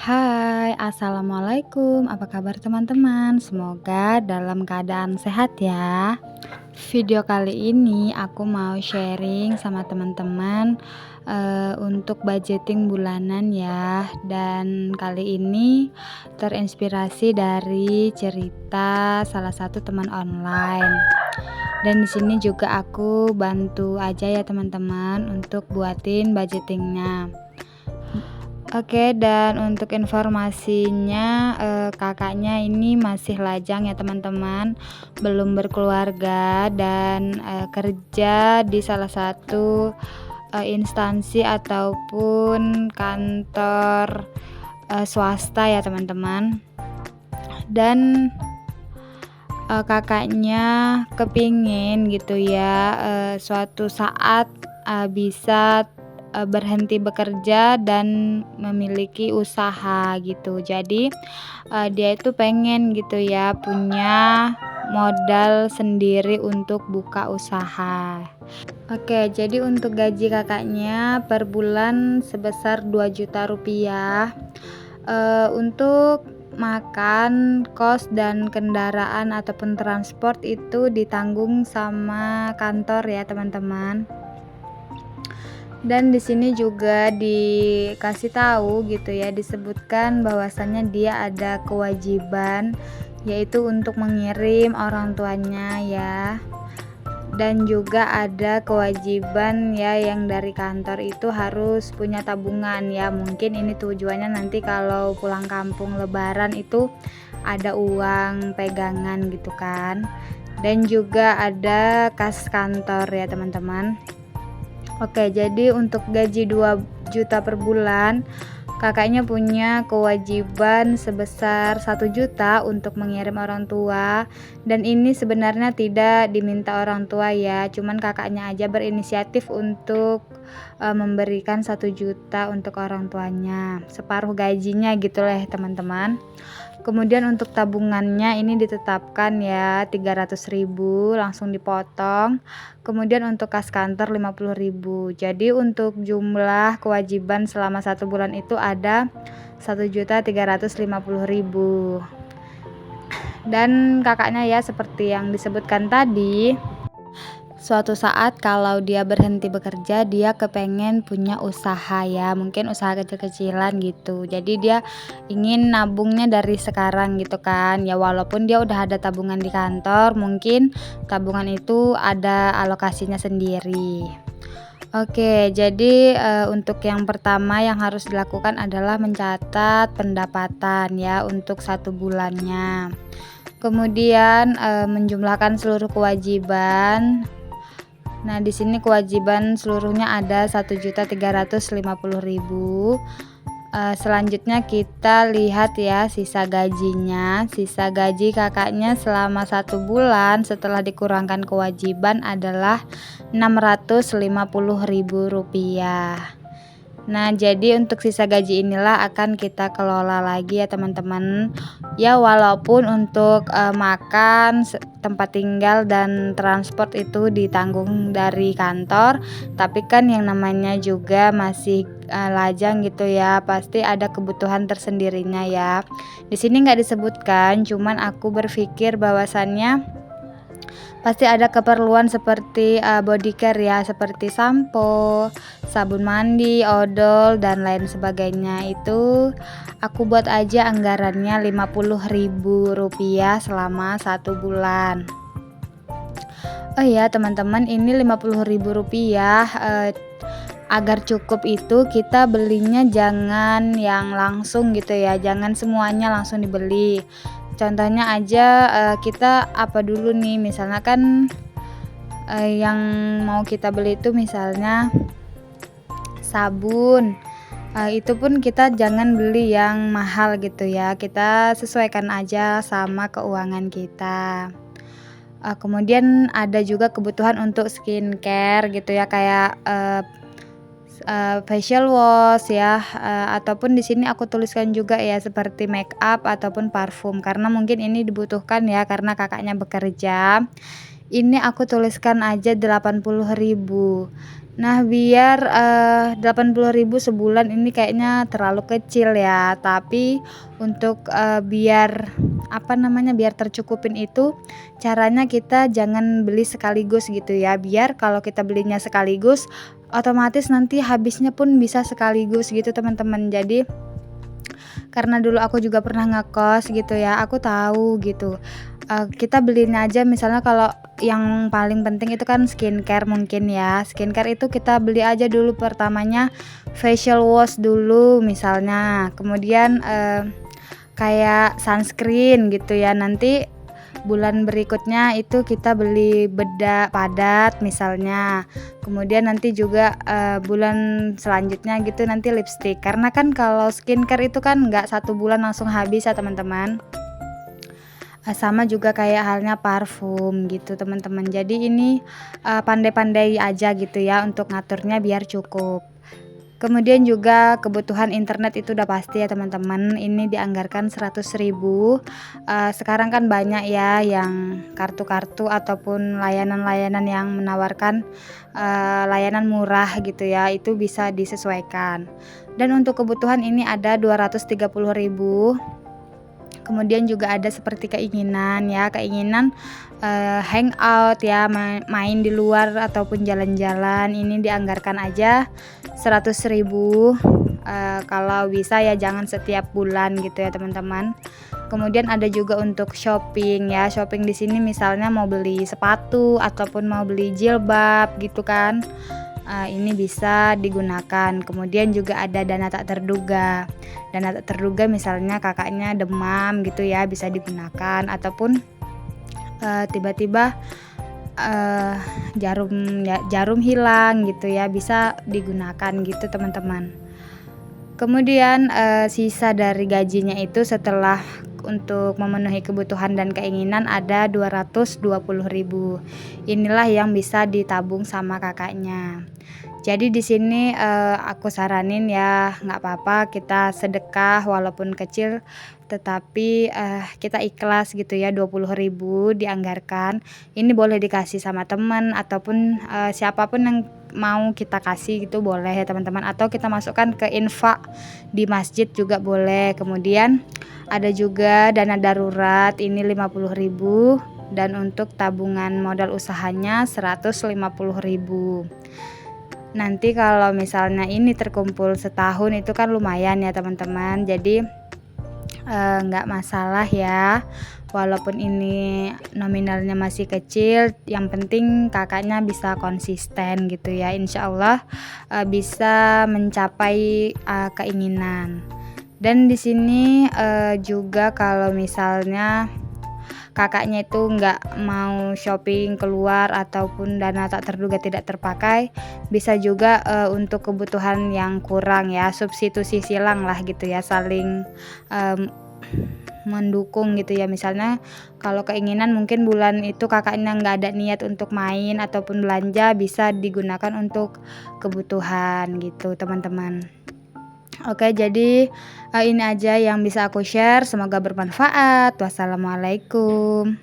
Hai, assalamualaikum. Apa kabar teman-teman? Semoga dalam keadaan sehat ya. Video kali ini aku mau sharing sama teman-teman untuk budgeting bulanan ya. Dan kali ini terinspirasi dari cerita salah satu teman online. Dan di sini juga aku bantu aja ya teman-teman untuk buatin budgetingnya. Oke, dan untuk informasinya, Kakaknya ini masih lajang ya teman-teman, belum berkeluarga dan, kerja di salah satu, instansi ataupun kantor, swasta ya teman-teman. Dan, Kakaknya kepingin gitu ya, suatu saat, bisa berhenti bekerja dan memiliki usaha gitu. Jadi, dia itu pengen gitu ya punya modal sendiri untuk buka usaha. Oke, jadi untuk gaji Kakaknya per bulan sebesar 2 juta rupiah. Untuk makan, kos, dan kendaraan ataupun transport itu ditanggung sama kantor ya teman-teman. Dan di sini juga dikasih tahu gitu ya, disebutkan bahwasannya dia ada kewajiban yaitu untuk mengirim orang tuanya ya. Dan juga ada kewajiban ya yang dari kantor itu harus punya tabungan ya. Mungkin ini tujuannya nanti kalau pulang kampung lebaran itu ada uang pegangan gitu kan. Dan juga ada kas kantor ya teman-teman. Oke, jadi untuk gaji 2 juta per bulan, Kakaknya punya kewajiban sebesar 1 juta untuk mengirim orang tua, dan ini sebenarnya tidak diminta orang tua ya, cuman Kakaknya aja berinisiatif untuk, memberikan 1 juta untuk orang tuanya, separuh gajinya gitu lah teman-teman. Kemudian untuk tabungannya ini ditetapkan ya 300.000 langsung dipotong. Kemudian untuk kas kantor 50.000. Jadi untuk jumlah kewajiban selama 1 bulan itu ada 1.350.000. Dan kakaknya ya seperti yang disebutkan tadi, suatu saat kalau dia berhenti bekerja, dia kepengen punya usaha ya, mungkin usaha kecil-kecilan gitu. Jadi dia ingin nabungnya dari sekarang gitu kan. Ya walaupun dia udah ada tabungan di kantor, mungkin tabungan itu ada alokasinya sendiri. Oke, jadi untuk yang pertama yang harus dilakukan adalah mencatat pendapatan ya untuk 1 bulannya. Kemudian menjumlahkan seluruh kewajiban. Nah, di sini kewajiban seluruhnya ada 1.350.000. Selanjutnya kita lihat ya sisa gajinya. Sisa gaji kakaknya selama 1 bulan setelah dikurangkan kewajiban adalah Rp650.000. Nah, jadi untuk sisa gaji inilah akan kita kelola lagi ya teman-teman. Ya walaupun untuk makan, tempat tinggal dan transport itu ditanggung dari kantor, tapi kan yang namanya juga masih lajang gitu ya, pasti ada kebutuhan tersendirinya ya. Di sini nggak disebutkan, cuman aku berpikir bahwasannya pasti ada keperluan seperti body care ya, seperti sampo, sabun mandi, odol, dan lain sebagainya. Itu aku buat aja anggarannya Rp50.000 selama 1 bulan. Oh iya teman-teman, ini Rp50.000 agar cukup itu kita belinya jangan yang langsung gitu ya, jangan semuanya langsung dibeli. Contohnya aja, kita apa dulu nih, misalnya kan, yang mau kita beli itu misalnya sabun, itu pun kita jangan beli yang mahal gitu ya, kita sesuaikan aja sama keuangan kita. Kemudian ada juga kebutuhan untuk skincare gitu ya, kayak, facial wash ya, ataupun di sini aku tuliskan juga ya seperti make up ataupun parfum, karena mungkin ini dibutuhkan ya karena kakaknya bekerja. ini aku tuliskan aja 80.000. Nah, biar, 80.000 sebulan ini kayaknya terlalu kecil ya, tapi untuk, biar, apa namanya, biar tercukupin itu, caranya kita jangan beli sekaligus gitu ya, biar kalau kita belinya sekaligus, otomatis nanti habisnya pun bisa sekaligus gitu teman-teman. Jadi karena dulu aku juga pernah ngekos gitu ya, aku tahu gitu, kita belinya aja misalnya kalau yang paling penting itu kan skincare mungkin ya, skincare itu kita beli aja dulu pertamanya facial wash dulu misalnya, kemudian, kayak sunscreen gitu ya, nanti bulan berikutnya itu kita beli bedak padat misalnya, kemudian nanti juga, bulan selanjutnya gitu nanti lipstik, karena kan kalau skincare itu kan nggak 1 bulan langsung habis ya teman-teman. Sama juga kayak halnya parfum gitu teman-teman. Jadi ini, pandai-pandai aja gitu ya untuk ngaturnya biar cukup. Kemudian juga kebutuhan internet itu udah pasti ya teman-teman, ini dianggarkan 100.000. Sekarang kan banyak ya yang kartu-kartu ataupun layanan-layanan yang menawarkan, layanan murah gitu ya, itu bisa disesuaikan. Dan untuk kebutuhan ini ada 230.000. Kemudian juga ada seperti keinginan ya, keinginan, hangout ya, main di luar ataupun jalan-jalan, ini dianggarkan aja 100.000, kalau bisa ya jangan setiap bulan gitu ya teman-teman. Kemudian ada juga untuk shopping ya, shopping di sini misalnya mau beli sepatu ataupun mau beli jilbab gitu kan, ini bisa digunakan. Kemudian juga ada dana tak terduga. Dana tak terduga misalnya kakaknya demam gitu ya, bisa digunakan ataupun, tiba-tiba, eee, jarum hilang gitu ya, bisa digunakan gitu teman-teman. Kemudian, sisa dari gajinya itu setelah untuk memenuhi kebutuhan dan keinginan ada 220.000. Inilah yang bisa ditabung sama Kakaknya. Jadi di sini, aku saranin ya nggak apa-apa kita sedekah walaupun kecil, tetapi, kita ikhlas gitu ya 20.000 dianggarkan. Ini boleh dikasih sama teman ataupun, siapa yang mau kita kasih gitu boleh ya teman-teman, atau kita masukkan ke infak di masjid juga boleh. Kemudian ada juga dana darurat ini 50.000 dan untuk tabungan modal usahanya 150.000. Nanti kalau misalnya ini terkumpul setahun itu kan lumayan ya teman-teman. Jadi, nggak masalah ya, walaupun ini nominalnya masih kecil, yang penting Kakaknya bisa konsisten gitu ya, insya Allah, bisa mencapai, keinginan. Dan di sini, juga kalau misalnya Kakaknya itu nggak mau shopping keluar ataupun dana tak terduga tidak terpakai, bisa juga, untuk kebutuhan yang kurang ya, substitusi silang lah gitu ya, saling, mmm, mendukung gitu ya. Misalnya kalau keinginan mungkin bulan itu Kakaknya nggak ada niat untuk main ataupun belanja, bisa digunakan untuk kebutuhan gitu teman-teman. Oke, jadi, ini aja yang bisa aku share, semoga bermanfaat. Wassalamualaikum.